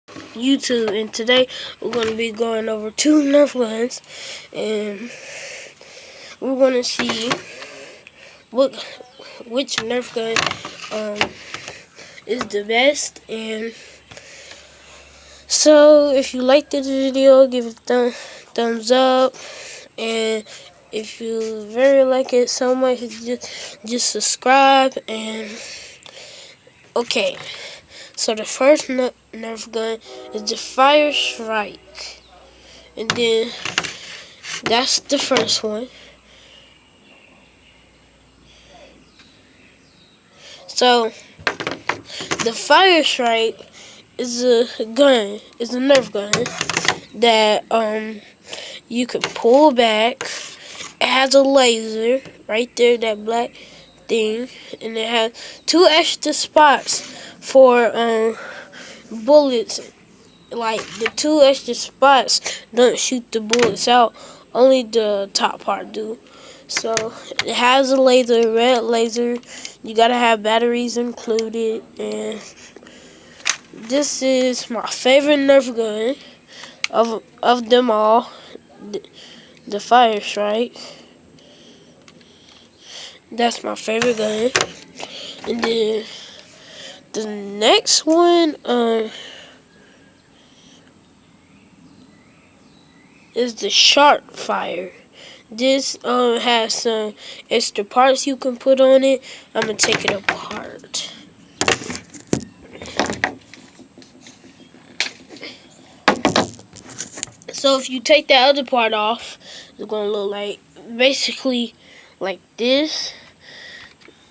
YouTube, and today we're going to be going over 2 nerf guns, and we're going to see which nerf gun is the best. And so if you like this video, give it a thumbs up, and if you very like it so much, just subscribe. And okay, so the first nerf gun is the Fire Strike, and then that's the first one. So the Fire Strike is a nerf gun that you can pull back. It has a laser right there, that black thing, and it has 2 extra spots for bullets. Like, the 2 extra spots don't shoot the bullets out, only the top part do. So it has a laser, red laser. You gotta have batteries included, and this is my favorite nerf gun of them all, the Fire Strike. That's my favorite gun. And then the next one is the Sharp Fire. This has some extra parts you can put on it. I'm gonna take it apart. So if you take that other part off, it's gonna look like basically like this.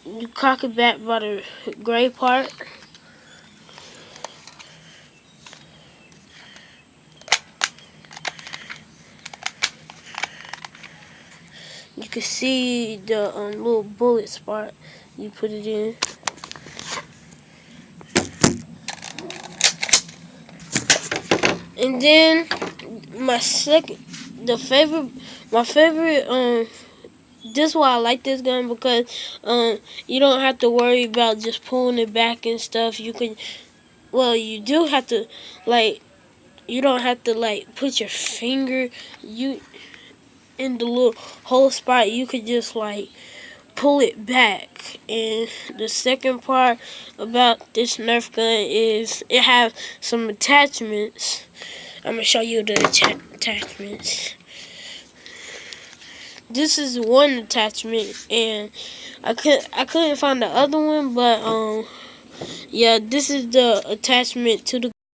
You cock it back by the gray part. You can see the little bullet spot. You put it in. And then my favorite, this is why I like this gun, because you don't have to worry about just pulling it back and stuff. You can, well, you do have to, like, you don't have to like put your finger in the little hole spot. You could just like pull it back. And the second part about this nerf gun is it has some attachments. I'm gonna show you the attachments. This is one attachment, and I couldn't find the other one, but yeah, this is the attachment to the